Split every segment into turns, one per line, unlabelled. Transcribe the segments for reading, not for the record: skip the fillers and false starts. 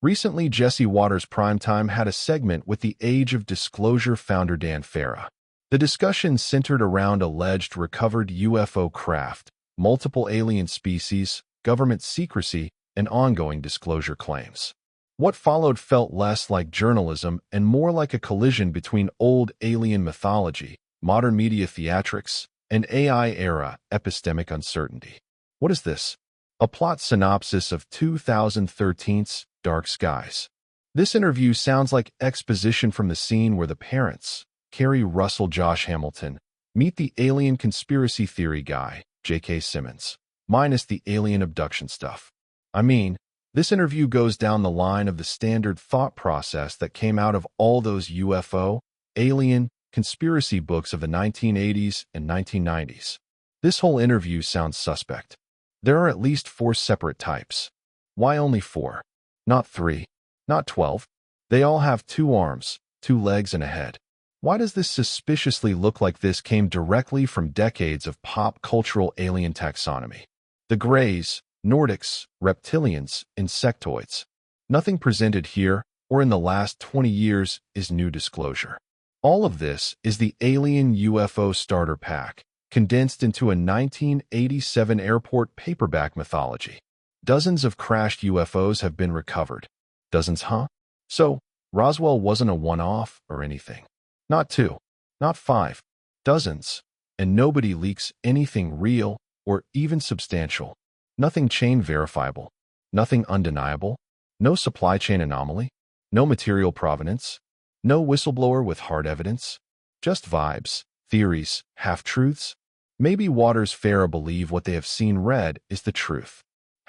Recently, Watters Primetime had a segment with the Age of Disclosure founder Dan Farah. The discussion centered around alleged recovered UFO craft, multiple alien species, government secrecy, and ongoing disclosure claims. What followed felt less like journalism and more like a collision between old alien mythology, modern media theatrics, and AI-era epistemic uncertainty. What is this? A plot synopsis of 2013's Dark Skies. This interview sounds like exposition from the scene where the parents, Carrie Russell, Josh Hamilton, meet the alien conspiracy theory guy, J.K. Simmons, minus the alien abduction stuff. I mean, this interview goes down the line of the standard thought process that came out of all those UFO, alien, conspiracy books of the 1980s and 1990s. This whole interview sounds suspect. There are at least 4 separate types. Why only 4? Not 3. Not 12. They all have 2 arms, 2 legs, and a head. Why does this suspiciously look like this came directly from decades of pop cultural alien taxonomy? The Greys, Nordics, reptilians, insectoids. Nothing presented here or in the last 20 years is new disclosure. All of this is the Alien UFO starter pack, condensed into a 1987 airport paperback mythology. Dozens of crashed UFOs have been recovered. Dozens, huh? So, Roswell wasn't a one-off or anything. Not 2. Not 5. Dozens. And nobody leaks anything real or even substantial. Nothing chain verifiable. Nothing undeniable. No supply chain anomaly. No material provenance. No whistleblower with hard evidence. Just vibes, theories, half-truths. Maybe Watters Farah believe what they have seen read is the truth.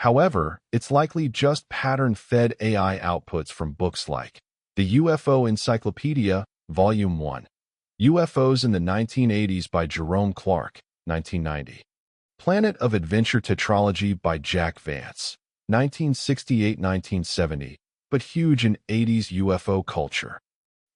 However, it's likely just pattern-fed AI outputs from books like the UFO Encyclopedia, Volume 1, UFOs in the 1980s by Jerome Clark, 1990, Planet of Adventure Tetralogy by Jack Vance, 1968-1970, but huge in 80s UFO culture,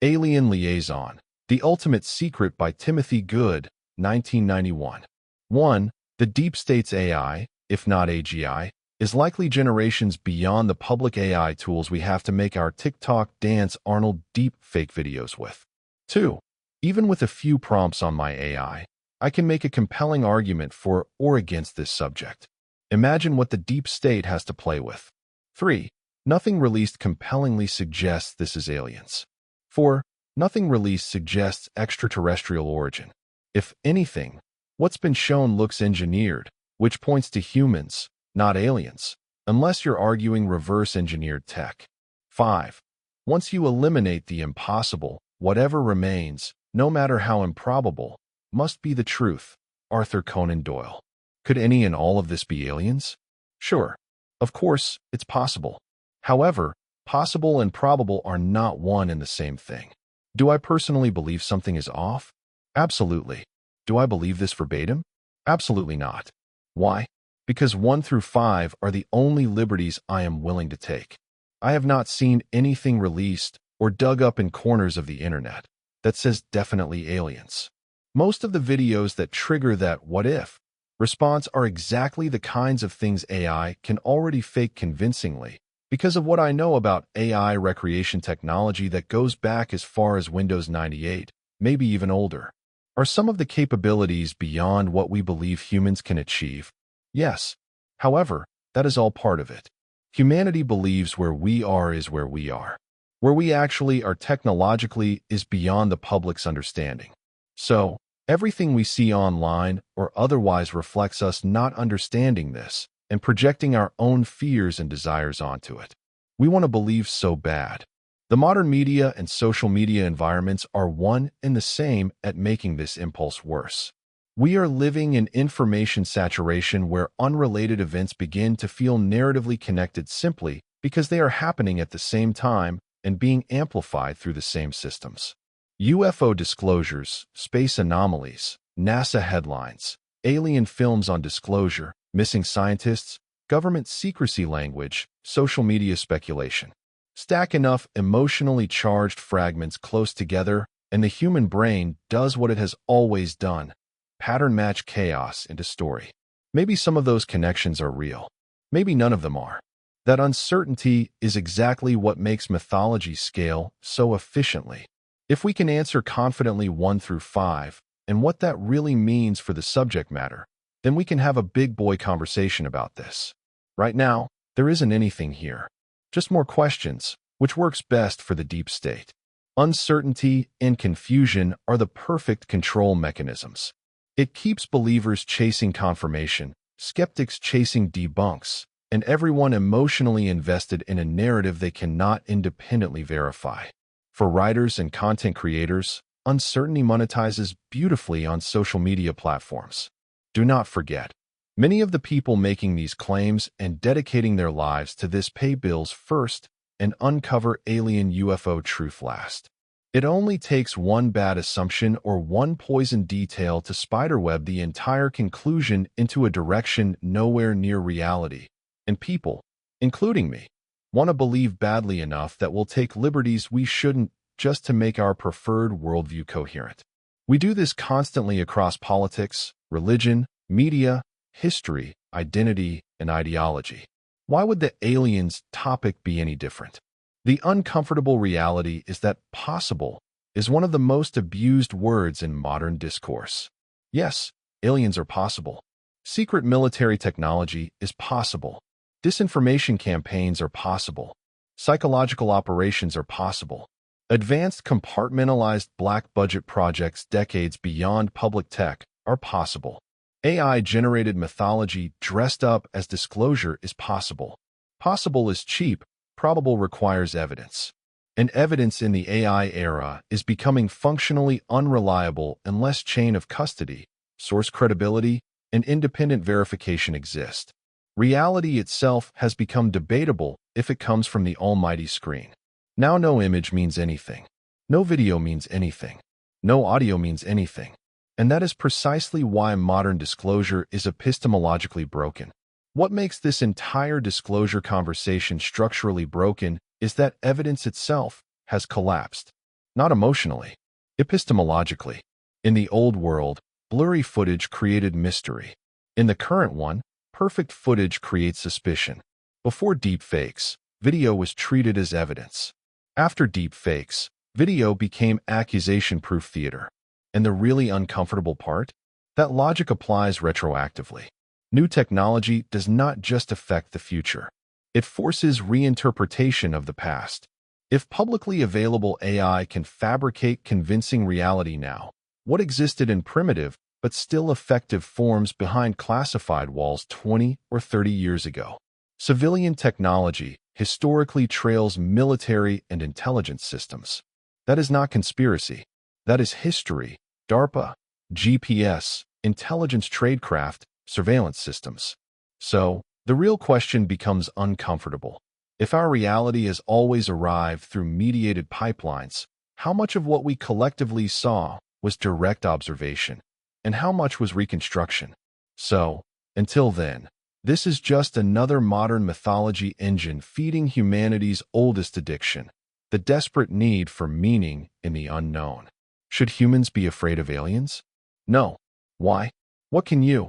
Alien Liaison, The Ultimate Secret by Timothy Good, 1991. 1. The Deep State's AI, if not AGI, is likely generations beyond the public AI tools we have to make our TikTok dance Arnold deep fake videos with. 2. Even with a few prompts on my AI, I can make a compelling argument for or against this subject. Imagine what the deep state has to play with. 3. Nothing released compellingly suggests this is aliens. 4. Nothing released suggests extraterrestrial origin. If anything, what's been shown looks engineered, which points to humans, not aliens, unless you're arguing reverse-engineered tech. 5. Once you eliminate the impossible, whatever remains, no matter how improbable, must be the truth. Arthur Conan Doyle. Could any and all of this be aliens? Sure. Of course, it's possible. However, possible and probable are not one and the same thing. Do I personally believe something is off? Absolutely. Do I believe this verbatim? Absolutely not. Why? Because 1 through 5 are the only liberties I am willing to take. I have not seen anything released or dug up in corners of the internet that says definitely aliens. Most of the videos that trigger that what if response are exactly the kinds of things AI can already fake convincingly because of what I know about AI recreation technology that goes back as far as Windows 98, maybe even older. Are some of the capabilities beyond what we believe humans can achieve? Yes. However, that is all part of it. Humanity believes where we are is where we are. Where we actually are technologically is beyond the public's understanding. So, everything we see online or otherwise reflects us not understanding this and projecting our own fears and desires onto it. We want to believe so bad. The modern media and social media environments are one and the same at making this impulse worse. We are living in information saturation where unrelated events begin to feel narratively connected simply because they are happening at the same time and being amplified through the same systems. UFO disclosures, space anomalies, NASA headlines, alien films on disclosure, missing scientists, government secrecy language, social media speculation. Stack enough emotionally charged fragments close together, and the human brain does what it has always done: pattern match chaos into story. Maybe some of those connections are real. Maybe none of them are. That uncertainty is exactly what makes mythology scale so efficiently. If we can answer confidently 1 through 5 and what that really means for the subject matter, then we can have a big boy conversation about this. Right now, there isn't anything here. Just more questions, which works best for the deep state. Uncertainty and confusion are the perfect control mechanisms. It keeps believers chasing confirmation, skeptics chasing debunks, and everyone emotionally invested in a narrative they cannot independently verify. For writers and content creators, uncertainty monetizes beautifully on social media platforms. Do not forget, many of the people making these claims and dedicating their lives to this pay bills first and uncover alien UFO truth last. It only takes one bad assumption or one poisoned detail to spiderweb the entire conclusion into a direction nowhere near reality. And people, including me, want to believe badly enough that we'll take liberties we shouldn't just to make our preferred worldview coherent. We do this constantly across politics, religion, media, history, identity, and ideology. Why would the aliens topic be any different? The uncomfortable reality is that possible is one of the most abused words in modern discourse. Yes, aliens are possible. Secret military technology is possible. Disinformation campaigns are possible. Psychological operations are possible. Advanced compartmentalized black budget projects decades beyond public tech are possible. AI-generated mythology dressed up as disclosure is possible. Possible is cheap, probable requires evidence. And evidence in the AI era is becoming functionally unreliable unless chain of custody, source credibility, and independent verification exist. Reality itself has become debatable if it comes from the almighty screen. Now no image means anything. No video means anything. No audio means anything. And that is precisely why modern disclosure is epistemologically broken. What makes this entire disclosure conversation structurally broken is that evidence itself has collapsed. Not emotionally, epistemologically. In the old world, blurry footage created mystery. In the current one, perfect footage creates suspicion. Before deepfakes, video was treated as evidence. After deepfakes, video became accusation-proof theater. And the really uncomfortable part? That logic applies retroactively. New technology does not just affect the future. It forces reinterpretation of the past. If publicly available AI can fabricate convincing reality now, what existed in primitive but still effective forms behind classified walls 20 or 30 years ago? Civilian technology historically trails military and intelligence systems. That is not conspiracy. That is history. DARPA, GPS, intelligence tradecraft, surveillance systems. So, the real question becomes uncomfortable. If our reality has always arrived through mediated pipelines, how much of what we collectively saw was direct observation, and how much was reconstruction? So, until then, this is just another modern mythology engine feeding humanity's oldest addiction, the desperate need for meaning in the unknown. Should humans be afraid of aliens? No. Why? What can you,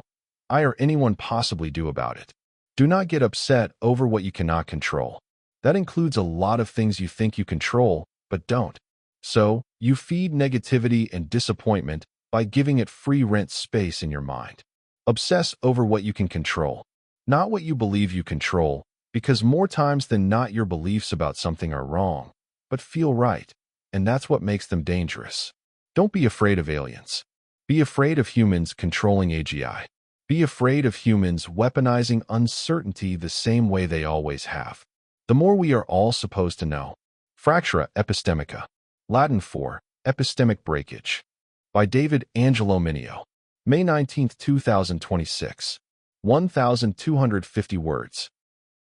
I, or anyone possibly do about it? Do not get upset over what you cannot control. That includes a lot of things you think you control, but don't. So, you feed negativity and disappointment by giving it free rent space in your mind. Obsess over what you can control, not what you believe you control, because more times than not your beliefs about something are wrong, but feel right, and that's what makes them dangerous. Don't be afraid of aliens. Be afraid of humans controlling AGI. Be afraid of humans weaponizing uncertainty the same way they always have. The more we are all supposed to know. Fractura Epistemica, Latin for Epistemic Breakage, by David-Angelo Mineo. May 19, 2026. 1,250 words.